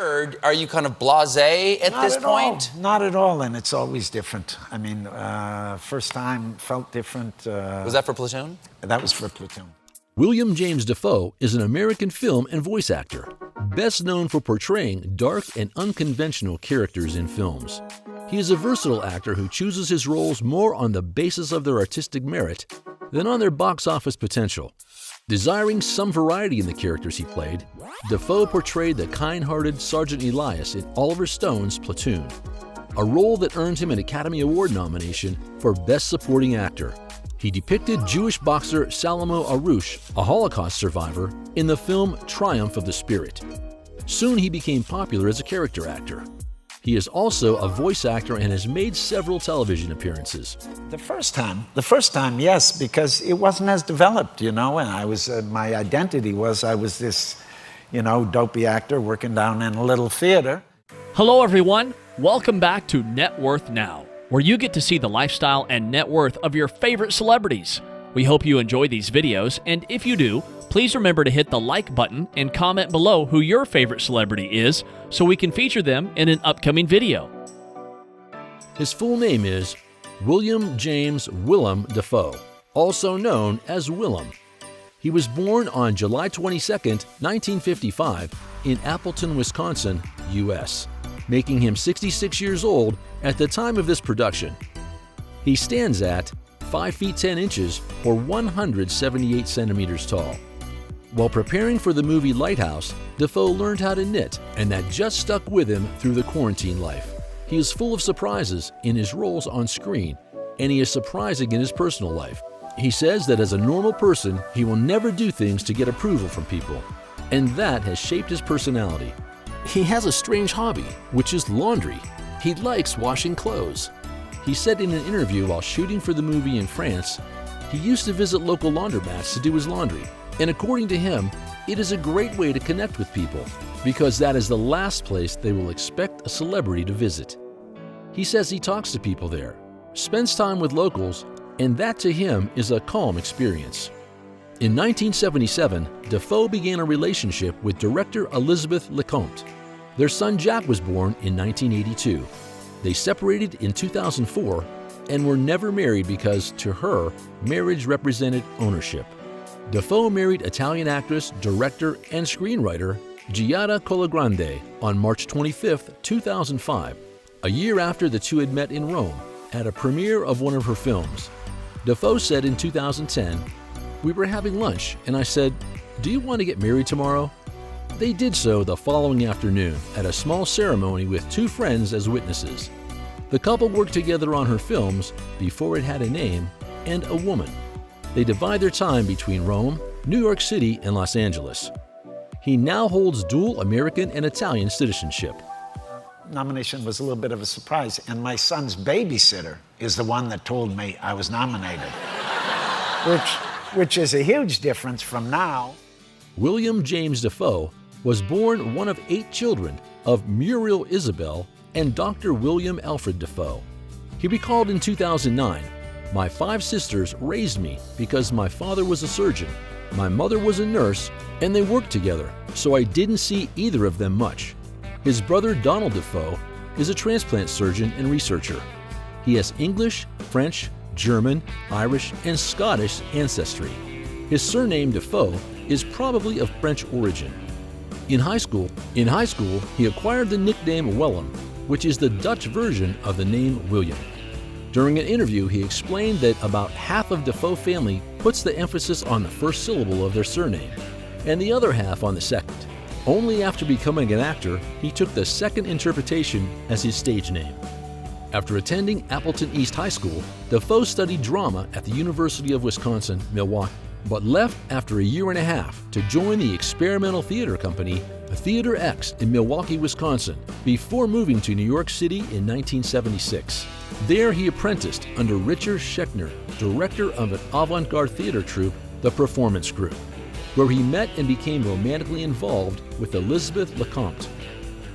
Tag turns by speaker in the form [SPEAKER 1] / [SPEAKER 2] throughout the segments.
[SPEAKER 1] third, are you kind of blasé at this point?
[SPEAKER 2] Not at all, and it's always different. I mean, first time felt different.
[SPEAKER 1] Was that for Platoon?
[SPEAKER 2] That was for Platoon.
[SPEAKER 3] William James Dafoe is an American film and voice actor, best known for portraying dark and unconventional characters in films. He is a versatile actor who chooses his roles more on the basis of their artistic merit than on their box office potential. Desiring some variety in the characters he played, Dafoe portrayed the kind-hearted Sergeant Elias in Oliver Stone's Platoon, a role that earned him an Academy Award nomination for Best Supporting Actor. He depicted Jewish boxer Salomo Arush, a Holocaust survivor, in the film Triumph of the Spirit. Soon he became popular as a character actor. He is also a voice actor and has made several television appearances.
[SPEAKER 2] The first time, yes, because it wasn't as developed, and I was, my identity was I was this, dopey actor working down in a little theater.
[SPEAKER 4] Hello everyone, welcome back to Net Worth Now, where you get to see the lifestyle and net worth of your favorite celebrities. We hope you enjoy these videos, and if you do, please remember to hit the like button and comment below who your favorite celebrity is so we can feature them in an upcoming video.
[SPEAKER 3] His full name is William James Willem Dafoe, also known as Willem. He was born on July 22, 1955 in Appleton, Wisconsin, U.S., making him 66 years old at the time of this production. He stands at 5 feet 10 inches or 178 centimeters tall. While preparing for the movie Lighthouse, Dafoe learned how to knit, and that just stuck with him through the quarantine life. He is full of surprises in his roles on screen, and he is surprising in his personal life. He says that as a normal person, he will never do things to get approval from people, and that has shaped his personality. He has a strange hobby, which is laundry. He likes washing clothes. He said in an interview while shooting for the movie in France, he used to visit local laundromats to do his laundry. And according to him, it is a great way to connect with people because that is the last place they will expect a celebrity to visit. He says he talks to people there, spends time with locals, and that to him is a calm experience. In 1977, Dafoe began a relationship with director Elizabeth Lecomte. Their son Jack was born in 1982. They separated in 2004 and were never married because, to her, marriage represented ownership. Dafoe married Italian actress, director, and screenwriter Giada Colagrande on March 25, 2005, a year after the two had met in Rome at a premiere of one of her films. Dafoe said in 2010, "We were having lunch and I said, 'Do you want to get married tomorrow?' They did so the following afternoon at a small ceremony with two friends as witnesses. The couple worked together on her films Before It Had a Name and A Woman. They divide their time between Rome, New York City, and Los Angeles. He now holds dual American and Italian citizenship."
[SPEAKER 2] Nomination was a little bit of a surprise, and my son's babysitter is the one that told me I was nominated, which is a huge difference from now.
[SPEAKER 3] William James Dafoe was born one of 8 children of Muriel Isabel and Dr. William Alfred Dafoe. He recalled in 2009, "My 5 sisters raised me because my father was a surgeon, my mother was a nurse, and they worked together, so I didn't see either of them much." His brother Donald Dafoe is a transplant surgeon and researcher. He has English, French, German, Irish, and Scottish ancestry. His surname Dafoe is probably of French origin. In high school, he acquired the nickname Willem, which is the Dutch version of the name William. During an interview, he explained that about half of Dafoe family puts the emphasis on the first syllable of their surname, and the other half on the second. Only after becoming an actor, he took the second interpretation as his stage name. After attending Appleton East High School, Dafoe studied drama at the University of Wisconsin, Milwaukee, but left after a year and a half to join the experimental theater company, Theater X in Milwaukee, Wisconsin, before moving to New York City in 1976. There he apprenticed under Richard Schechner, director of an avant-garde theater troupe, The Performance Group, where he met and became romantically involved with Elizabeth Lecomte.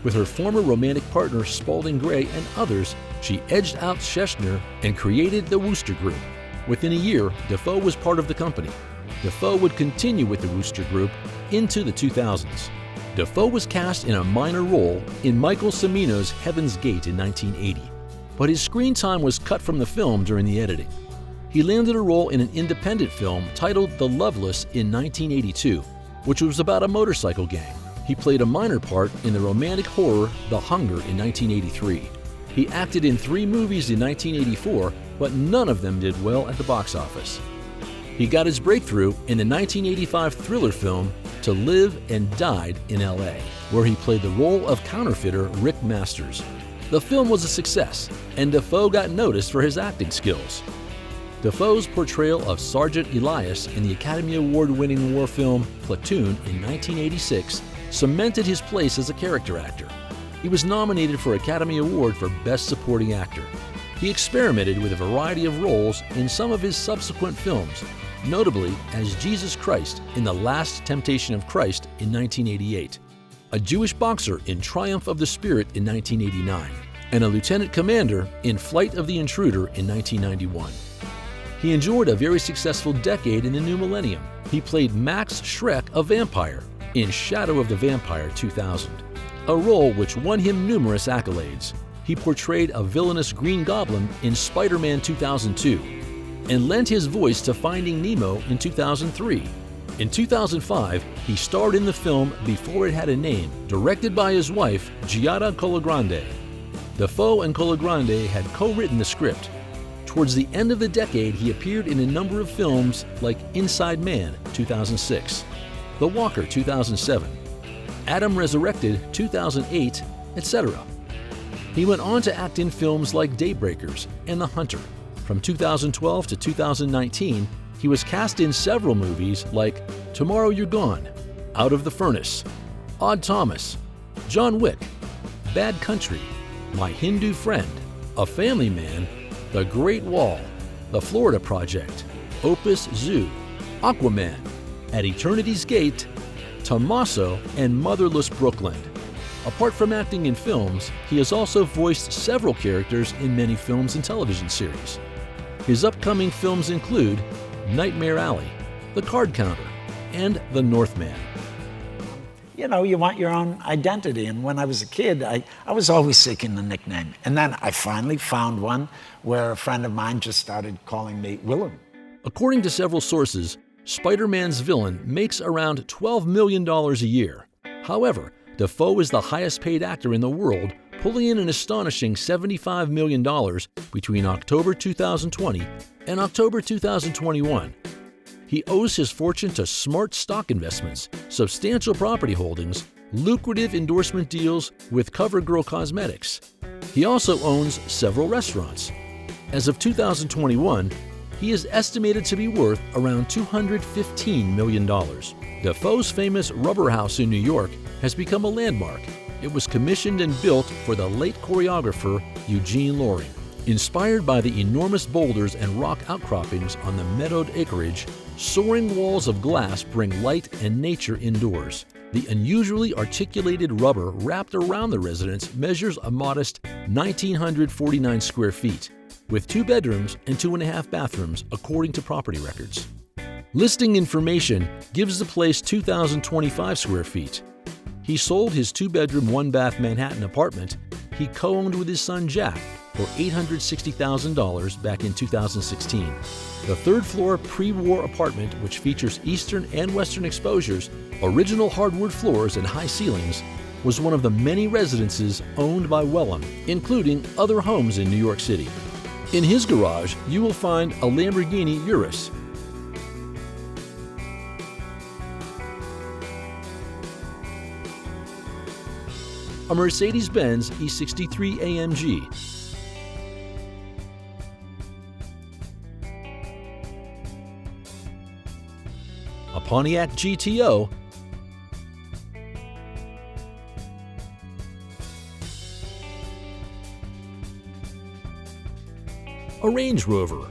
[SPEAKER 3] With her former romantic partner Spalding Gray and others, she edged out Schechner and created the Wooster Group. Within a year, Dafoe was part of the company. Dafoe would continue with the Wooster Group into the 2000s. Dafoe was cast in a minor role in Michael Cimino's Heaven's Gate in 1980, but his screen time was cut from the film during the editing. He landed a role in an independent film titled The Loveless in 1982, which was about a motorcycle gang. He played a minor part in the romantic horror The Hunger in 1983. He acted in 3 movies in 1984, but none of them did well at the box office. He got his breakthrough in the 1985 thriller film To Live and Died in L.A., where he played the role of counterfeiter Rick Masters. The film was a success, and Dafoe got noticed for his acting skills. Dafoe's portrayal of Sergeant Elias in the Academy Award-winning war film Platoon in 1986 cemented his place as a character actor. He was nominated for Academy Award for Best Supporting Actor. He experimented with a variety of roles in some of his subsequent films, notably as Jesus Christ in The Last Temptation of Christ in 1988, a Jewish boxer in Triumph of the Spirit in 1989, and a lieutenant commander in Flight of the Intruder in 1991. He enjoyed a very successful decade in the new millennium. He played Max Schreck, a vampire, in Shadow of the Vampire 2000, a role which won him numerous accolades. He portrayed a villainous Green Goblin in Spider-Man 2002, and lent his voice to Finding Nemo in 2003. In 2005, he starred in the film Before It Had a Name, directed by his wife, Giada Colagrande. Dafoe and Colagrande had co-written the script. Towards the end of the decade, he appeared in a number of films like Inside Man 2006, The Walker 2007, Adam Resurrected 2008, etc. He went on to act in films like Daybreakers and The Hunter. From 2012 to 2019, he was cast in several movies like Tomorrow You're Gone, Out of the Furnace, Odd Thomas, John Wick, Bad Country, My Hindu Friend, A Family Man, The Great Wall, The Florida Project, Opus Zoo, Aquaman, At Eternity's Gate, Tommaso, and Motherless Brooklyn. Apart from acting in films, he has also voiced several characters in many films and television series. His upcoming films include Nightmare Alley, The Card Counter, and The Northman.
[SPEAKER 2] You know, you want your own identity. And when I was a kid, I was always seeking a nickname. And then I finally found one where a friend of mine just started calling me Willem.
[SPEAKER 3] According to several sources, Spider-Man's villain makes around $12 million a year. However, Dafoe is the highest paid actor in the world, pulling in an astonishing $75 million between October 2020 and October 2021. He owes his fortune to smart stock investments, substantial property holdings, lucrative endorsement deals with CoverGirl Cosmetics. He also owns several restaurants. As of 2021, he is estimated to be worth around $215 million. Dafoe's famous Rubber House in New York has become a landmark. It was commissioned and built for the late choreographer Eugene Loring. Inspired by the enormous boulders and rock outcroppings on the meadowed acreage, soaring walls of glass bring light and nature indoors. The unusually articulated rubber wrapped around the residence measures a modest 1,949 square feet, with 2 bedrooms and 2.5 bathrooms according to property records. Listing information gives the place 2,025 square feet. He sold his 2-bedroom, 1-bath Manhattan apartment he co-owned with his son Jack for $860,000 back in 2016. The 3rd-floor pre-war apartment, which features eastern and western exposures, original hardwood floors and high ceilings, was one of the many residences owned by Willem, including other homes in New York City. In his garage, you will find a Lamborghini Urus, a Mercedes-Benz E63 AMG, a Pontiac GTO, a Range Rover,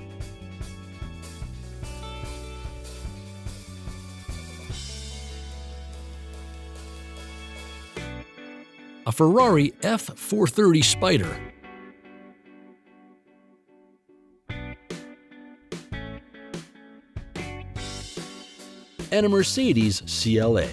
[SPEAKER 3] a Ferrari F430 Spider, and a Mercedes CLA.